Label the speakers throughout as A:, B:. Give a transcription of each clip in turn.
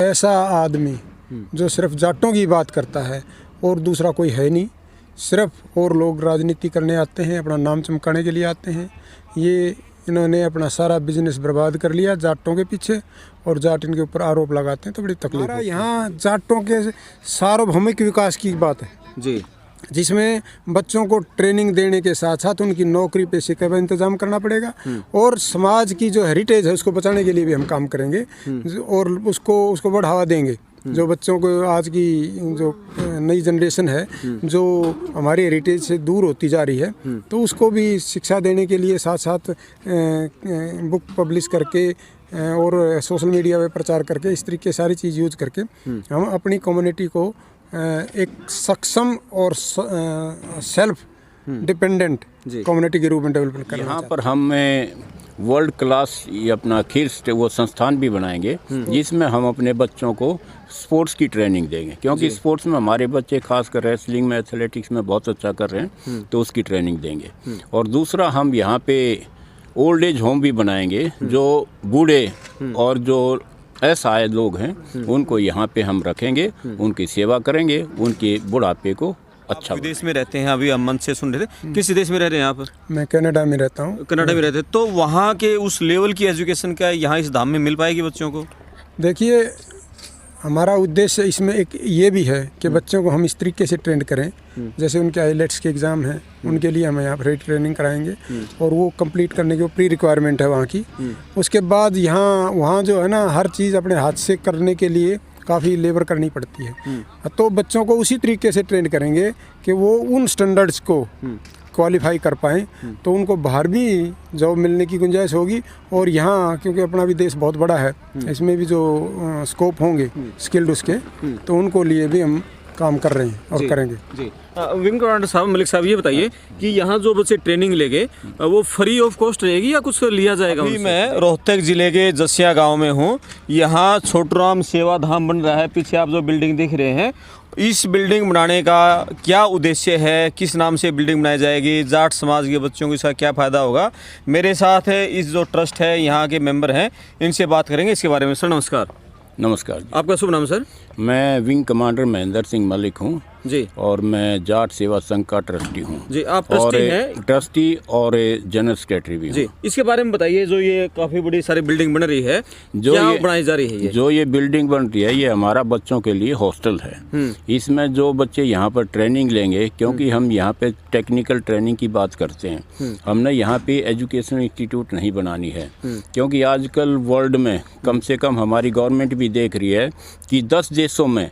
A: ऐसा आदमी जो सिर्फ जाटों की बात करता है और दूसरा कोई है नहीं, सिर्फ और लोग राजनीति करने आते हैं, अपना नाम चमकाने के लिए आते हैं। ये इन्होंने अपना सारा बिजनेस बर्बाद कर लिया जाटों के पीछे, और जाट इनके ऊपर आरोप लगाते हैं तो बड़ी तकलीफ है। यहाँ जाटों के सार्वभौमिक विकास की बात है जी, जिसमें बच्चों को ट्रेनिंग देने के साथ साथ उनकी नौकरी पेशे का इंतजाम करना पड़ेगा, और समाज की जो हेरिटेज है उसको बचाने के लिए भी हम काम करेंगे और उसको बढ़ावा देंगे। जो बच्चों को आज की जो नई जनरेशन है जो हमारी हेरिटेज से दूर होती जा रही है, तो उसको भी शिक्षा देने के लिए साथ साथ बुक पब्लिश करके और सोशल मीडिया पे प्रचार करके इस तरीके सारी चीज़ यूज करके हम अपनी कम्युनिटी को एक सक्षम और सेल्फ डिपेंडेंट कम्युनिटी के रूप में डेवलप करना।
B: यहाँ पर हम वर्ल्ड क्लास ये अपना खेल वो संस्थान भी बनाएंगे जिसमें हम अपने बच्चों को स्पोर्ट्स की ट्रेनिंग देंगे, क्योंकि स्पोर्ट्स में हमारे बच्चे खासकर रेसलिंग में, एथलेटिक्स में बहुत अच्छा कर रहे हैं, तो उसकी ट्रेनिंग देंगे। और दूसरा हम यहाँ पे ओल्ड एज होम भी बनाएंगे, जो बूढ़े और जो असहाय लोग हैं उनको यहाँ पे हम रखेंगे, उनकी सेवा करेंगे, उनके बुढ़ापे को अच्छा।
C: विदेश में रहते हैं, अभी हम मंच से सुन रहे थे, किस देश में रह रहे हैं यहाँ पर?
A: मैं कनाडा में रहता हूँ।
C: कनाडा में रहते हैं, तो वहाँ के उस लेवल की एजुकेशन क्या यहाँ इस धाम में मिल पाएगी बच्चों को?
A: देखिए, हमारा उद्देश्य इसमें एक ये भी है कि बच्चों को हम इस तरीके से ट्रेंड करें, जैसे उनके आईलेट्स के एग्ज़ाम हैं उनके लिए हम यहाँ पर ट्रेनिंग कराएंगे, और वो कंप्लीट करने की प्री रिक्वायरमेंट है वहाँ की। उसके बाद वहाँ जो है ना, हर चीज़ अपने हाथ से करने के लिए काफ़ी लेबर करनी पड़ती है, तो बच्चों को उसी तरीके से ट्रेंड करेंगे कि वो उन स्टैंडर्ड्स को क्वालिफाई कर पाएँ, तो उनको बाहर भी जॉब मिलने की गुंजाइश होगी। और यहाँ क्योंकि अपना भी देश बहुत बड़ा है, इसमें भी जो स्कोप होंगे स्किल्ड उसके, तो उनको लिए भी हम काम कर रहे हैं और करेंगे
C: जी। विंग कमांडर साहब, मलिक साहब, ये बताइए कि यहाँ जो बच्चे ट्रेनिंग लेंगे वो फ्री ऑफ कॉस्ट रहेगी या कुछ लिया जाएगा? अभी मैं रोहतक जिले के जसिया गांव में हूँ। यहाँ छोटूराम सेवा धाम बन रहा है। पीछे आप जो बिल्डिंग देख रहे हैं, इस बिल्डिंग बनाने का क्या उद्देश्य है, किस नाम से बिल्डिंग बनाई जाएगी, जाट समाज के बच्चों को इसका क्या फ़ायदा होगा? मेरे साथ इस जो ट्रस्ट है यहाँ के मेंबर हैं, इनसे बात करेंगे इसके बारे में। सर नमस्कार।
B: नमस्कार।
C: आपका शुभ नाम सर?
B: मैं विंग कमांडर महेंद्र सिंह मलिक हूँ
C: जी,
B: और मैं जाट सेवा संघ का ट्रस्टी हूँ
C: जी। आप ट्रस्टी हैं?
B: ट्रस्टी और जनरल सेक्रेटरी भी
C: जी। इसके बारे में बताइए, जो ये काफ़ी बड़ी सारी बिल्डिंग बन रही है, जो क्या बनाई जा रही है? जो
B: ये बिल्डिंग बन रही है, ये हमारा बच्चों के लिए हॉस्टल है। इसमें जो बच्चे यहाँ पर ट्रेनिंग लेंगे, क्योंकि हम यहाँ पे टेक्निकल ट्रेनिंग की बात करते हैं, हमने यहाँ पे एजुकेशन इंस्टीट्यूट नहीं बनानी है, क्योंकि आजकल वर्ल्ड में कम से कम हमारी गवर्नमेंट भी देख रही है कि 10 देशों में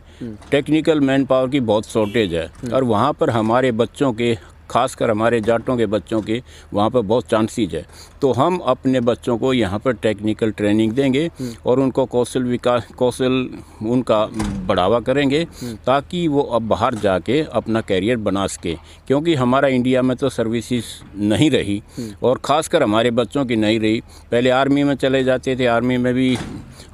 B: टेक्निकल मैन पावर की बहुत शॉर्टेज है, और वहाँ पर हमारे बच्चों के, खासकर हमारे जाटों के बच्चों के वहाँ पर बहुत चांसेज है। तो हम अपने बच्चों को यहाँ पर टेक्निकल ट्रेनिंग देंगे और उनको कौशल उनका बढ़ावा करेंगे, ताकि वो अब बाहर जाके अपना कैरियर बना सके, क्योंकि हमारा इंडिया में तो सर्विसेज नहीं रही, और ख़ासकर हमारे बच्चों की नहीं रही। पहले आर्मी में चले जाते थे, आर्मी में भी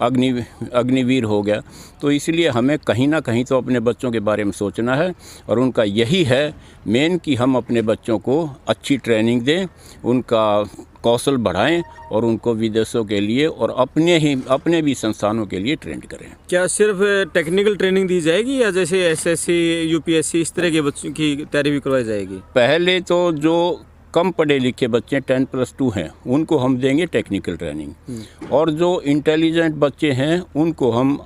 B: अग्निवीर हो गया, तो इसलिए हमें कहीं ना कहीं तो अपने बच्चों के बारे में सोचना है, और उनका यही है मेन कि हम अपने बच्चों को अच्छी ट्रेनिंग दें, उनका कौशल बढ़ाएं और उनको विदेशों के लिए और अपने भी संस्थानों के लिए ट्रेंड करें।
C: क्या सिर्फ टेक्निकल ट्रेनिंग दी जाएगी या जैसे एसएससी, यूपीएससी इस तरह के बच्चों की तैयारी भी करवाई जाएगी?
B: पहले तो जो कम पढ़े लिखे बच्चे 10+2 हैं उनको हम देंगे टेक्निकल ट्रेनिंग, और जो इंटेलिजेंट बच्चे हैं उनको हम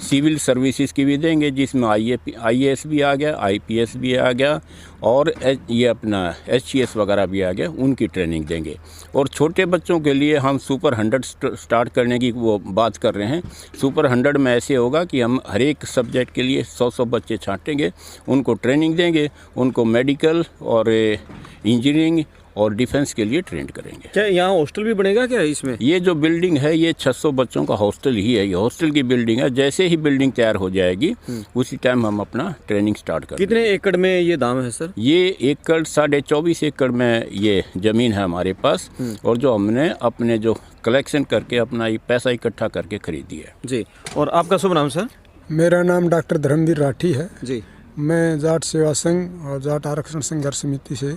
B: सिविल सर्विसेज की भी देंगे, जिसमें IAS भी आ गया, IPS भी आ गया, और ये अपना HCS वगैरह भी आ गया, उनकी ट्रेनिंग देंगे। और छोटे बच्चों के लिए हम सुपर 100 स्टार्ट करने की वो बात कर रहे हैं। सुपर 100 में ऐसे होगा कि हम हर एक सब्जेक्ट के लिए 100 बच्चे छांटेंगे, उनको ट्रेनिंग देंगे, उनको मेडिकल और इंजीनियरिंग और डिफेंस के लिए ट्रेंड करेंगे।
C: क्या यहाँ हॉस्टल भी बनेगा क्या इसमें?
B: ये जो बिल्डिंग है ये 600 बच्चों का हॉस्टल ही है, ये हॉस्टल की बिल्डिंग है। जैसे ही बिल्डिंग तैयार हो जाएगी उसी टाइम हम अपना ट्रेनिंग स्टार्ट करेंगे।
C: कितने एकड़ में ये दाम है सर?
B: ये 24.5 एकड़ में ये ज़मीन है हमारे पास, और जो हमने अपने जो कलेक्शन करके अपना ये पैसा इकट्ठा करके खरीदी है
C: जी। और आपका शुभ नाम सर?
A: मेरा नाम डॉक्टर धर्मवीर राठी है
C: जी।
A: मैं जाट सेवा संघ और जाट आरक्षण संघर्ष समिति से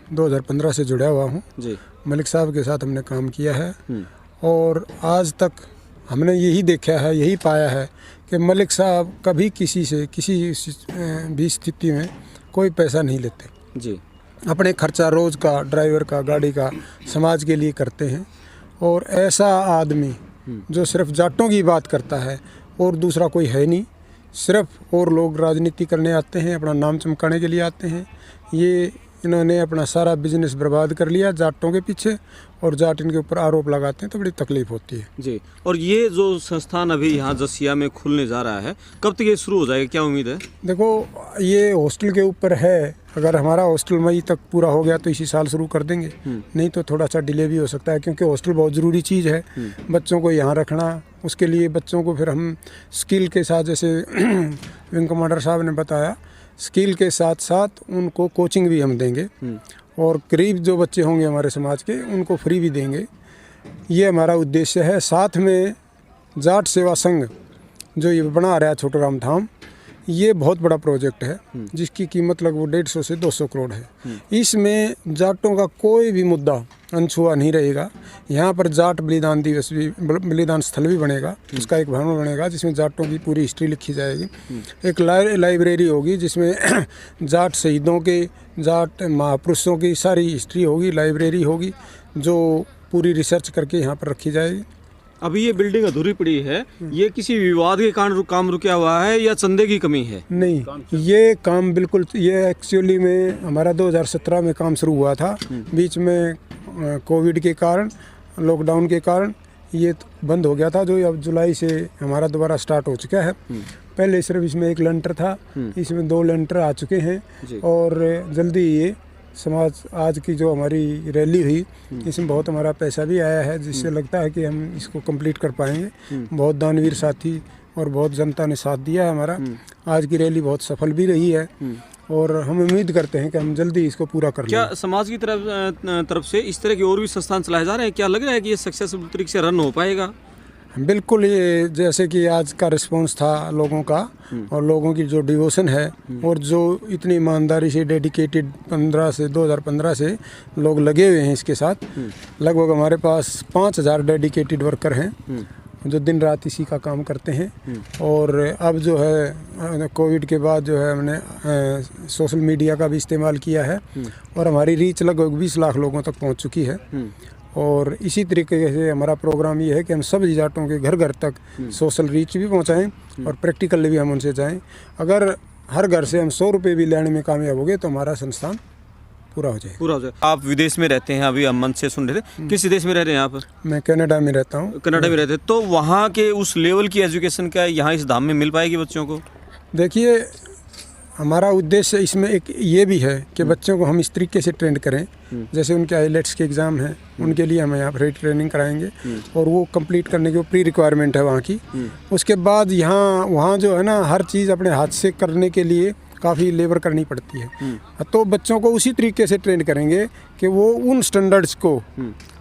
A: 2015 से जुड़ा हुआ हूँ जी। मलिक साहब के साथ हमने काम किया है, और आज तक हमने यही देखा है, यही पाया है कि मलिक साहब कभी किसी से किसी भी स्थिति में कोई पैसा नहीं लेते
C: जी।
A: अपने खर्चा रोज़ का, ड्राइवर का, गाड़ी का, समाज के लिए करते हैं। और ऐसा आदमी जो सिर्फ जाटों की बात करता है और दूसरा कोई है नहीं, सिर्फ और लोग राजनीति करने आते हैं, अपना नाम चमकाने के लिए आते हैं। ये इन्होंने अपना सारा बिजनेस बर्बाद कर लिया जाटों के पीछे, और जाट इनके ऊपर आरोप लगाते हैं तो बड़ी तकलीफ होती है
C: जी। और ये जो संस्थान अभी यहाँ जसिया में खुलने जा रहा है, कब तक ये शुरू हो जाएगा, क्या उम्मीद है?
A: देखो, ये हॉस्टल के ऊपर है। अगर हमारा हॉस्टल मई तक पूरा हो गया तो इसी साल शुरू कर देंगे, नहीं तो थोड़ा सा डिले भी हो सकता है, क्योंकि हॉस्टल बहुत ज़रूरी चीज़ है बच्चों को यहाँ रखना। उसके लिए बच्चों को फिर हम स्किल के साथ, जैसे विंग कमांडर साहब ने बताया, स्किल के साथ साथ उनको कोचिंग भी हम देंगे, और करीब जो बच्चे होंगे हमारे समाज के उनको फ्री भी देंगे। ये हमारा उद्देश्य है। साथ में जाट सेवा संघ जो ये बना रहा है छोटू राम धाम, ये बहुत बड़ा प्रोजेक्ट है जिसकी कीमत लगभग 150 से 200 करोड़ है। इसमें जाटों का कोई भी मुद्दा अनछुआ नहीं रहेगा। यहाँ पर जाट बलिदान दिवस भी, बलिदान स्थल भी बनेगा, उसका एक भवन बनेगा जिसमें जाटों की पूरी हिस्ट्री लिखी जाएगी। एक लाइब्रेरी होगी जिसमें जाट शहीदों के, जाट महापुरुषों की सारी हिस्ट्री होगी, लाइब्रेरी होगी जो पूरी रिसर्च करके यहाँ पर रखी जाएगी।
C: अभी ये बिल्डिंग अधूरी पड़ी है, ये किसी विवाद के कारण काम रुका हुआ है या चंदे की कमी है?
A: नहीं, ये काम बिल्कुल, ये एक्चुअली में हमारा 2017 में काम शुरू हुआ था। बीच में कोविड के कारण, लॉकडाउन के कारण ये बंद हो गया था, जो अब जुलाई से हमारा दोबारा स्टार्ट हो चुका है। पहले सिर्फ इसमें एक लेंटर था, इसमें 2 लेंटर आ चुके हैं, और जल्दी ये समाज आज की जो हमारी रैली हुई, इसमें बहुत हमारा पैसा भी आया है, जिससे लगता है कि हम इसको कंप्लीट कर पाएंगे। बहुत दानवीर साथी और बहुत जनता ने साथ दिया है हमारा। आज की रैली बहुत सफल भी रही है, और हम उम्मीद करते हैं कि हम जल्दी इसको पूरा कर लेंगे।
C: क्या समाज की तरफ से इस तरह के और भी संस्थान चलाए जा रहे हैं? क्या लग रहा है कि ये सक्सेसफुल तरीके से रन हो पाएगा?
A: बिल्कुल, ये जैसे कि आज का रिस्पांस था लोगों का, और लोगों की जो डिवोशन है, और जो इतनी ईमानदारी से डेडिकेटेड 2015 से लोग लगे हुए हैं इसके साथ। लगभग हमारे पास 5000 डेडिकेटेड वर्कर हैं जो दिन रात इसी का काम करते हैं। और अब जो है कोविड के बाद जो है हमने सोशल मीडिया का भी इस्तेमाल किया है, और हमारी रीच लगभग 20 लाख लोगों तक पहुंच चुकी है। और इसी तरीके से हमारा प्रोग्राम ये है कि हम सभी जाटों के घर घर तक सोशल रीच भी पहुंचाएं, और प्रैक्टिकली भी हम उनसे जाएं। अगर हर घर से हम 100 रुपये भी लेने में कामयाब हो गए तो हमारा संस्थान पूरा हो जाए।
C: आप विदेश में रहते हैं, अभी हम मंच से सुन रहे थे, किस देश में रह रहे हैं आप?
A: मैं कनाडा में रहता हूँ।
C: कनाडा में रहते हैं, तो वहाँ के उस लेवल की एजुकेशन क्या यहाँ इस धाम में मिल पाएगी बच्चों को?
A: देखिए, हमारा उद्देश्य इसमें एक ये भी है कि बच्चों को हम इस तरीके से ट्रेंड करें, जैसे उनके आईलेट्स के एग्ज़ाम हैं, उनके लिए हम यहाँ पर ट्रेनिंग कराएंगे, और वो कंप्लीट करने की वो प्री रिक्वायरमेंट है वहाँ की। उसके बाद वहाँ जो है ना, हर चीज़ अपने हाथ से करने के लिए काफ़ी लेबर करनी पड़ती है। तो बच्चों को उसी तरीके से ट्रेंड करेंगे कि वो उन स्टैंडर्ड्स को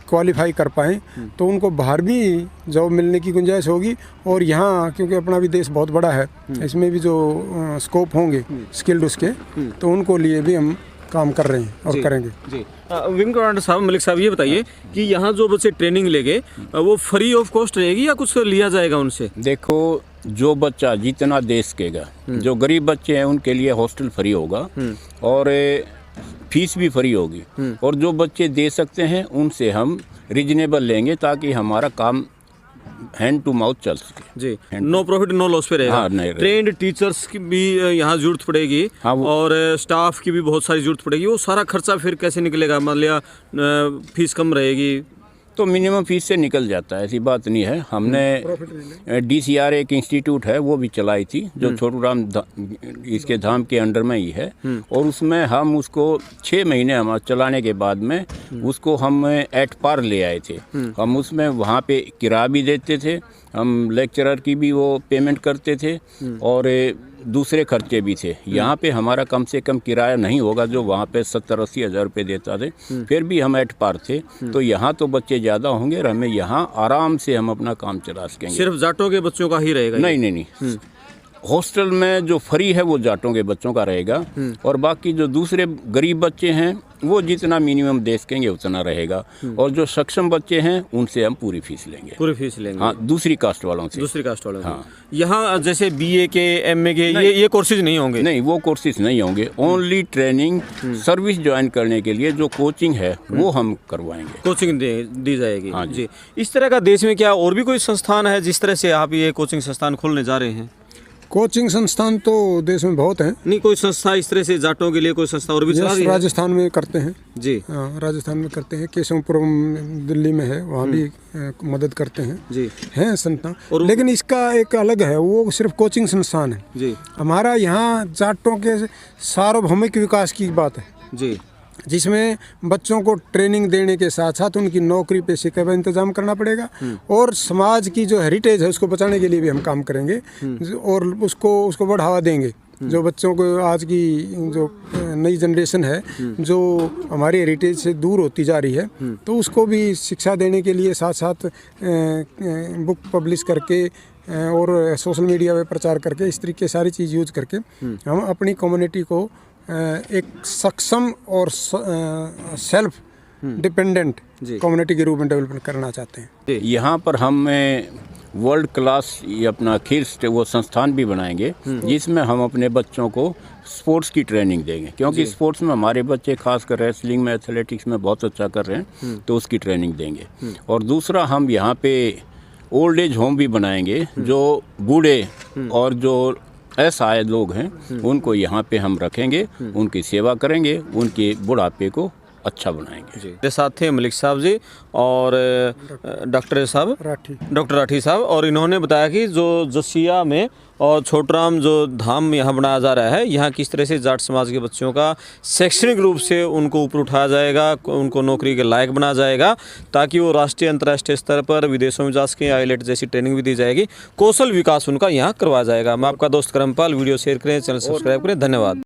A: क्वालिफाई कर पाएँ, तो उनको बाहर भी जॉब मिलने की गुंजाइश होगी। और यहाँ क्योंकि अपना भी देश बहुत बड़ा है, इसमें भी जो स्कोप होंगे स्किल्ड उसके, तो उनको लिए भी हम काम कर रहे हैं और करेंगे।
C: जी। विंग कमांडर साहब, मलिक साहब, ये बताइए कि यहाँ जो बच्चे ट्रेनिंग लेंगे वो फ्री ऑफ कॉस्ट रहेगी या कुछ लिया जाएगा उनसे?
B: देखो, जो बच्चा जितना दे सकेगा, जो गरीब बच्चे हैं उनके लिए हॉस्टल फ्री होगा, और फीस भी फ्री होगी, और जो बच्चे दे सकते हैं उनसे हम रिजनेबल लेंगे ताकि हमारा काम हैंड टू माउथ चल सके।
C: जी, नो प्रॉफिट नो लॉस पे रहेगा।
B: हाँ,
C: ट्रेंड टीचर्स की भी यहाँ जरूरत पड़ेगी,
B: हाँ,
C: और स्टाफ की भी बहुत सारी जरूरत पड़ेगी। वो सारा खर्चा फिर कैसे निकलेगा? मान लिया फीस कम रहेगी
B: तो मिनिमम फीस से निकल जाता है, ऐसी बात नहीं है। हमने DCR एक इंस्टीट्यूट है वो भी चलाई थी, जो छोटू राम इसके धाम के अंडर में ही है, और उसमें हम उसको 6 महीने हम चलाने के बाद में उसको हम एट पार ले आए थे। हम उसमें वहाँ पे किराया भी देते थे, हम लेक्चरर की भी वो पेमेंट करते थे, और दूसरे खर्चे भी थे। यहाँ पे हमारा कम से कम किराया नहीं होगा जो वहाँ पे 70-80 हज़ार रुपये देता थे, फिर भी हम एट पार थे। तो यहाँ तो बच्चे ज़्यादा होंगे और हमें यहाँ आराम से हम अपना काम चला सकेंगे।
C: सिर्फ जाटों के बच्चों का ही रहेगा?
B: नहीं, हॉस्टल में जो फ्री है वो जाटों के बच्चों का रहेगा, और बाकी जो दूसरे गरीब बच्चे हैं वो जितना मिनिमम दे सकेंगे उतना रहेगा, और जो सक्षम बच्चे हैं उनसे हम पूरी फीस लेंगे।
C: पूरी फीस लेंगे?
B: हाँ, दूसरी कास्ट वालों से।
C: दूसरी कास्ट वालों से।
B: हाँ।
C: यहाँ जैसे BA के, MA के ये कोर्सेज नहीं होंगे?
B: नहीं, वो कोर्सेज नहीं होंगे। ओनली ट्रेनिंग, सर्विस ज्वाइन करने के लिए जो कोचिंग है वो हम करवाएंगे।
C: कोचिंग दी जाएगी?
B: हाँ
C: जी। इस तरह का देश में क्या और भी कोई संस्थान है जिस तरह से आप ये कोचिंग संस्थान खोलने जा रहे हैं?
A: कोचिंग संस्थान तो देश में बहुत हैं।
C: नहीं, कोई संस्था इस तरह से जाटों के लिए कोई संस्था और भी चला रही है?
A: राजस्थान में करते हैं
C: जी।
A: हाँ, राजस्थान में करते हैं। केशवपुरम दिल्ली में है, वहाँ भी मदद करते हैं
C: जी।
A: हैं संस्थान। लेकिन इसका एक अलग है, वो सिर्फ कोचिंग संस्थान है
C: जी।
A: हमारा यहाँ जाटों के सार्वभौमिक विकास की बात है
C: जी,
A: जिसमें बच्चों को ट्रेनिंग देने के साथ साथ उनकी नौकरी पेशे का भी इंतजाम करना पड़ेगा, और समाज की जो हेरिटेज है उसको बचाने के लिए भी हम काम करेंगे, और उसको बढ़ावा देंगे। जो बच्चों को आज की जो नई जनरेशन है जो हमारी हेरिटेज से दूर होती जा रही है, तो उसको भी शिक्षा देने के लिए साथ साथ बुक पब्लिश करके और सोशल मीडिया पे प्रचार करके इस तरीके सारी चीज़ यूज करके हम अपनी कम्युनिटी को एक सक्षम और सेल्फ डिपेंडेंट कम्युनिटी के रूप में डेवलप करना चाहते हैं।
B: यहाँ पर हम वर्ल्ड क्लास ये अपना खेल वो संस्थान भी बनाएंगे, जिसमें हम अपने बच्चों को स्पोर्ट्स की ट्रेनिंग देंगे, क्योंकि स्पोर्ट्स में हमारे बच्चे खासकर रेसलिंग में, एथलेटिक्स में बहुत अच्छा कर रहे हैं, तो उसकी ट्रेनिंग देंगे। और दूसरा, हम यहाँ पे ओल्ड एज होम भी बनाएंगे, जो बूढ़े और जो असहाय लोग हैं उनको यहाँ पे हम रखेंगे, उनकी सेवा करेंगे, उनके बुढ़ापे को अच्छा बनाएंगे। जी।
C: मेरे साथ थे मलिक साहब जी और डॉक्टर राठी साहब, और इन्होंने बताया कि जो जसिया में और छोटराम जो धाम यहाँ बनाया जा रहा है, यहाँ किस तरह से जाट समाज के बच्चों का शैक्षणिक रूप से उनको ऊपर उठाया जाएगा, उनको नौकरी के लायक बनाया जाएगा, ताकि वो राष्ट्रीय अंतर्राष्ट्रीय स्तर पर विदेशों में जा सकें। आईलेट जैसी ट्रेनिंग भी दी जाएगी, कौशल विकास उनका यहाँ करवाया जाएगा। मैं आपका दोस्त करमपाल, वीडियो शेयर करें, चैनल सब्सक्राइब करें। धन्यवाद।